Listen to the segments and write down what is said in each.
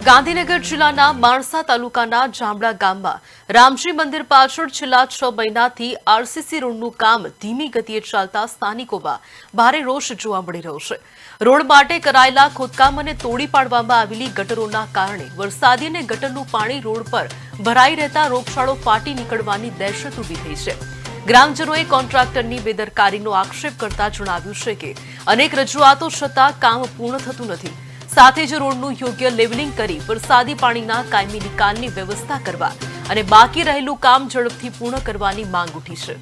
ગાંધીનગર જિલ્લાના માણસા તાલુકાના જામડા ગામમાં રામજી મંદિર પાછળ છેલ્લા 6 મહિનાથી આરસીસી રોડનું કામ ધીમી ગતિએ ચાલતા સ્થાનિકોમાં ભારે રોષ જોવા મળી રહ્યો છે। રોડ માટે કરાયેલા ખોદકામ અને તોડી પાડવામાં આવેલી ગટરોના કારણે વરસાદી અને ગટરનું પાણી રોડ પર ભરાઈ રહેતા રોગચાળો ફાટી નીકળવાની દહેશત ઊભી થઈ છે। ગ્રામજનોએ કોન્ટ્રાક્ટરની બેદરકારીનો આક્ષેપ કરતા જણાવ્યું છે કે અનેક રજૂઆતો છતાં કામ પૂર્ણ થતું નથી। સાથે જ રોડનું યોગ્ય લેવલિંગ કરી વરસાદી પાણીના કાયમી નિકાલની વ્યવસ્થા કરવા અને બાકી રહેલું કામ ઝડપથી પૂર્ણ કરવાની માંગ ઉઠી છે।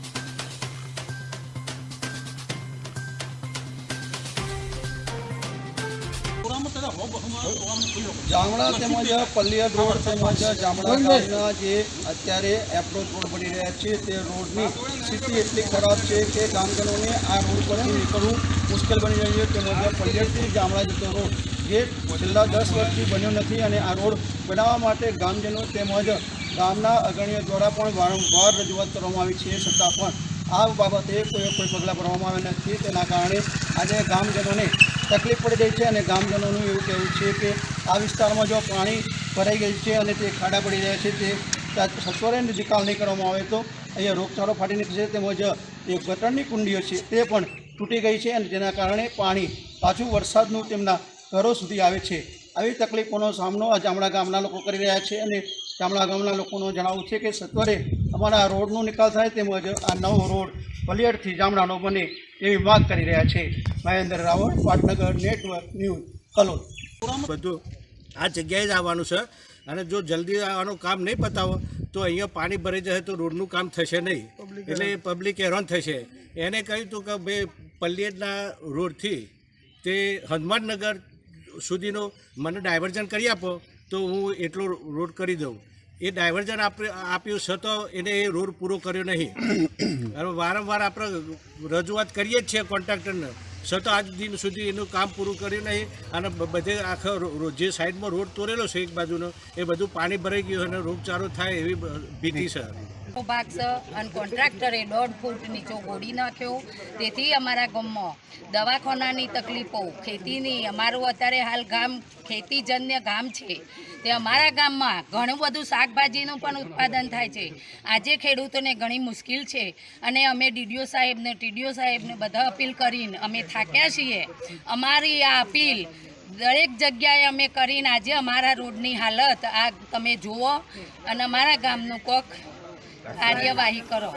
જામડા તેમજ પલ્લિયડ રોડ તેમજ જામડા ગામના જે અત્યારે એપ્રોચ રોડ બની રહ્યા છે તે રોડની સ્થિતિ એટલી ખરાબ છે કે ગામજનોને આ રોડ પરથી નીકળવું મુશ્કેલ બની રહ્યું છે। તેમજ પલ્લિયડથી જામડા જતો રોડ જે છેલ્લા 10 વર્ષથી બન્યો નથી અને આ રોડ બનાવવા માટે ગામજનો તેમજ ગામના અગ્રણીઓ દ્વારા પણ વારંવાર રજૂઆત કરવામાં આવી છે, છતાં પણ આ બાબતે કોઈ પગલાં ભરવામાં આવ્યા નથી। તેના કારણે આજે ગામજનોને તકલીફ પડી રહી છે અને ગામજનોનું એવું કહેવું છે કે આ વિસ્તારમાં જો પાણી ભરાઈ ગયું છે અને તે ખાડા પડી રહ્યા છે તે સત્વરે નિકાલ નહીં કરવામાં આવે તો અહીંયા રોગચાળો ફાટી નીકળશે। તેમજ જે ગટરની કુંડીઓ છે તે પણ તૂટી ગઈ છે અને તેના કારણે પાણી પાછું વરસાદનું તેમના ઘરો સુધી આવે છે। આવી તકલીફોનો સામનો આ જામડા ગામના લોકો કરી રહ્યા છે અને જામડા ગામના લોકોનું જણાવવું છે કે સત્વરે અમારા રોડનો નિકાલ થાય તેમજ આ નવો રોડ પલ્લિયડથી જામડાનો બને એવી માંગ કરી રહ્યા છે। મહેન્દ્ર રાવળ, પાટનગર નેટવર્ક ન્યૂઝ, કલોલ। બધું આ જગ્યાએ જ આવવાનું છે અને જો જલ્દી આનું કામ નહીં પતાવો તો અહીંયા પાણી ભરાઈ જશે તો રોડનું કામ થશે નહીં, એટલે પબ્લિક હેરાન થશે। એને કહ્યું હતું કે ભાઈ પલ્લિયડના રોડથી તે હનુમાનનગર સુધીનો મને ડાયવર્ઝન કરી આપો તો હું એટલો રોડ કરી દઉં। એ ડાયવર્ઝન આપ્યું છતાં એને એ રોડ પૂરો કર્યો નહીં। હવે વારંવાર આપણે રજૂઆત કરીએ જ છીએ કોન્ટ્રાક્ટરને, છતાં આજ દિન સુધી એનું કામ પૂરું કર્યું નહીં અને બધે આખો જે સાઈડમાં રોડ તોરેલો છે એક બાજુનો એ બધું પાણી ભરાઈ ગયું અને રોગચાળો થાય એવી ભીતિ છે। ભાગ છે અને કોન્ટ્રાક્ટરે 1.5 ફૂટ નીચો ગોળી નાખ્યો, તેથી અમારા ગામમાં દવાખાનાની તકલીફો, ખેતીની, અમારું અત્યારે હાલ ગામ ખેતીજન્ય ગામ છે, તે અમારા ગામમાં ઘણું બધું શાકભાજીનું પણ ઉત્પાદન થાય છે। આજે ખેડૂતોને ઘણી મુશ્કેલ છે અને અમે ડીડીઓ સાહેબને બધા અપીલ કરીને અમે થાક્યા છીએ। અમારી આ અપીલ દરેક જગ્યાએ અમે કરીને આજે અમારા રોડની હાલત આ તમે જુઓ અને અમારા ગામનું કોક કાર્યવાહી કરો।